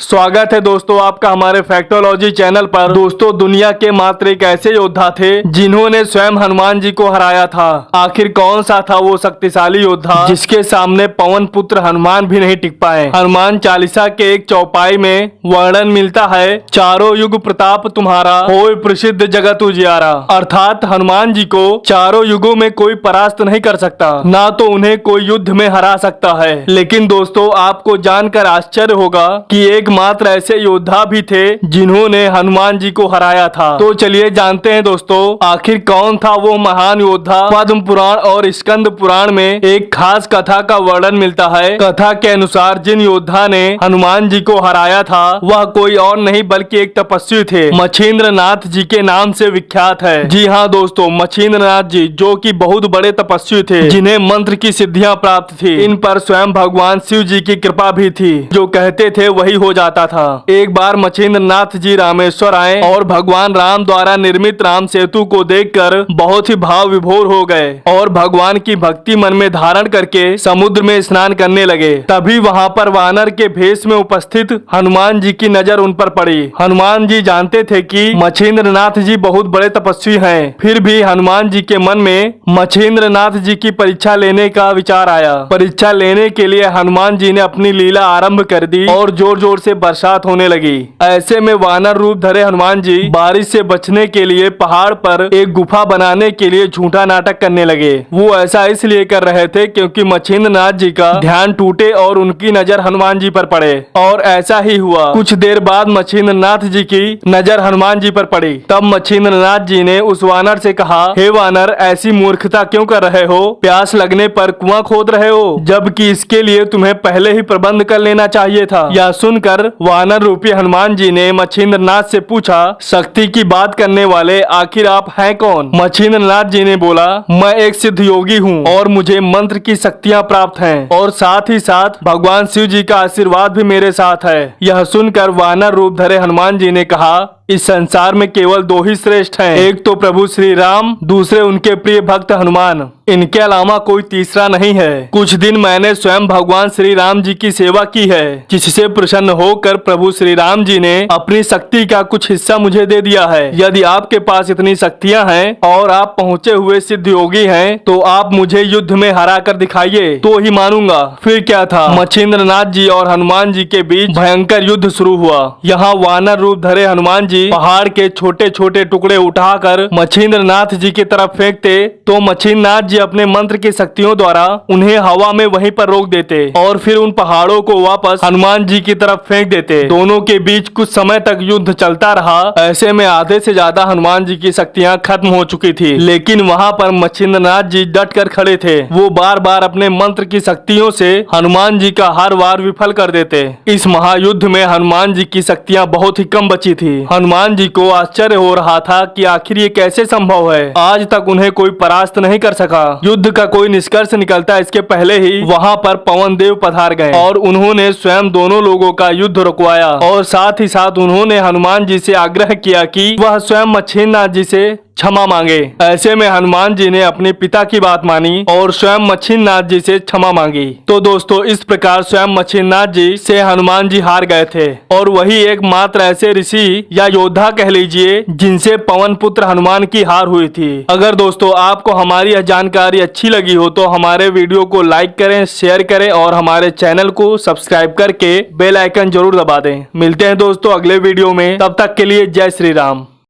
स्वागत है दोस्तों आपका हमारे फैक्टोलॉजी चैनल पर। दोस्तों दुनिया के मात्र एक ऐसे योद्धा थे जिन्होंने स्वयं हनुमान जी को हराया था। आखिर कौन सा था वो शक्तिशाली योद्धा जिसके सामने पवन पुत्र हनुमान भी नहीं टिक पाए। हनुमान चालीसा के एक चौपाई में वर्णन मिलता है, चारों युग प्रताप तुम्हारा होय प्रसिद्ध जगत उजियारा। अर्थात हनुमान जी को चारों युगों में कोई परास्त नहीं कर सकता, ना तो उन्हें कोई युद्ध में हरा सकता है। लेकिन दोस्तों आपको जानकर आश्चर्य होगा कि एकमात्र ऐसे योद्धा भी थे जिन्होंने हनुमान जी को हराया था। तो चलिए जानते हैं दोस्तों आखिर कौन था वो महान योद्धा। पद्म पुराण और स्कंद पुराण में एक खास कथा का वर्णन मिलता है। कथा के अनुसार जिन योद्धा ने हनुमान जी को हराया था वह कोई और नहीं बल्कि एक तपस्वी थे, मछिंद्र नाथ जी के नाम से विख्यात है। जी हाँ दोस्तों, मछिंद्र नाथ जी जो कि बहुत बड़े तपस्वी थे, जिन्हें मंत्र की सिद्धियां प्राप्त थी। इन पर स्वयं भगवान शिव जी की कृपा भी थी, जो कहते थे वही हो जाता था। एक बार मछिंद्र नाथ जी रामेश्वर आए और भगवान राम द्वारा निर्मित राम सेतु को देखकर बहुत ही भाव विभोर हो गए और भगवान की भक्ति मन में धारण करके समुद्र में स्नान करने लगे। तभी वहाँ पर वानर के भेष में उपस्थित हनुमान जी की नजर उन पर पड़ी। हनुमान जी जानते थे कि मछिंद्र नाथ जी बहुत बड़े तपस्वी हैं, फिर भी हनुमान जी के मन में मछिंद्र नाथ जी की परीक्षा लेने का विचार आया। परीक्षा लेने के लिए हनुमान जी ने अपनी लीला आरंभ कर दी और जोर जोर से बरसात होने लगी। ऐसे में वानर रूप धरे हनुमान जी बारिश से बचने के लिए पहाड़ पर एक गुफा बनाने के लिए झूठा नाटक करने लगे। वो ऐसा इसलिए कर रहे थे क्योंकि मछिंद्र नाथ जी का ध्यान टूटे और उनकी नजर हनुमान जी पर पड़े, और ऐसा ही हुआ। कुछ देर बाद मछिंद्र नाथ जी की नजर हनुमान जी पर पड़ी। तब मछिंद्र नाथ जी ने उस वानर से कहा, हे वानर, ऐसी मूर्खता क्यों कर रहे हो? प्यास लगने पर कुआं खोद रहे हो, जबकि इसके लिए तुम्हें पहले ही प्रबंध कर लेना चाहिए था। यह सुनकर वानर रूपी हनुमान जी ने मछिंद्र नाथ से पूछा, शक्ति की बात करने वाले आखिर आप हैं कौन? मछिंद्र नाथ जी ने बोला, मैं एक सिद्ध योगी हूँ और मुझे मंत्र की शक्तियाँ प्राप्त हैं, और साथ ही साथ भगवान शिव जी का आशीर्वाद भी मेरे साथ है। यह सुनकर वानर रूप धरे हनुमान जी ने कहा, इस संसार में केवल दो ही श्रेष्ठ हैं, एक तो प्रभु श्री राम, दूसरे उनके प्रिय भक्त हनुमान। इनके अलावा कोई तीसरा नहीं है। कुछ दिन मैंने स्वयं भगवान श्री राम जी की सेवा की है, जिससे प्रसन्न होकर प्रभु श्री राम जी ने अपनी शक्ति का कुछ हिस्सा मुझे दे दिया है। यदि आपके पास इतनी शक्तियां हैं और आप पहुँचे हुए सिद्ध योगी हैं, तो आप मुझे युद्ध में हरा कर दिखाइए तो ही मानूंगा। फिर क्या था, मछिंद्र नाथ जी और हनुमान जी के बीच भयंकर युद्ध शुरू हुआ। यहाँ वानर रूप धरे हनुमान जी पहाड़ के छोटे छोटे टुकड़े उठाकर मछिंद्र नाथ जी की तरफ फेंकते, तो मछिंद्र नाथ जी अपने मंत्र की शक्तियों द्वारा उन्हें हवा में वहीं पर रोक देते और फिर उन पहाड़ों को वापस हनुमान जी की तरफ फेंक देते। दोनों के बीच कुछ समय तक युद्ध चलता रहा। ऐसे में आधे से ज्यादा हनुमान जी की शक्तियां खत्म हो चुकी थी, लेकिन वहाँ पर मछिंद्र नाथ जी डट कर खड़े थे। वो बार बार अपने मंत्र की शक्तियों से हनुमान जी का हर वार विफल कर देते। इस महायुद्ध में हनुमान जी की शक्तियां बहुत ही कम बची थी। हनुमान जी को आश्चर्य हो रहा था कि आखिर ये कैसे संभव है, आज तक उन्हें कोई परास्त नहीं कर सका। युद्ध का कोई निष्कर्ष निकलता इसके पहले ही वहाँ पर पवन देव पधार गए और उन्होंने स्वयं दोनों लोगों का युद्ध रुकवाया, और साथ ही साथ उन्होंने हनुमान जी से आग्रह किया कि वह स्वयं मछिंद्र नाथ जी से क्षमा मांगे। ऐसे में हनुमान जी ने अपने पिता की बात मानी और स्वयं मछिंद्र नाथ जी से क्षमा मांगी। तो दोस्तों इस प्रकार स्वयं मछिंद्र नाथ जी से हनुमान जी हार गए थे, और वही एकमात्र ऐसे ऋषि या योद्धा कह लीजिए जिनसे पवन पुत्र हनुमान की हार हुई थी। अगर दोस्तों आपको हमारी यह जानकारी अच्छी लगी हो तो हमारे वीडियो को लाइक करें, शेयर करें और हमारे चैनल को सब्सक्राइब करके बेल आइकन जरूर दबा दें। मिलते हैं दोस्तों अगले वीडियो में, तब तक के लिए जय श्री राम।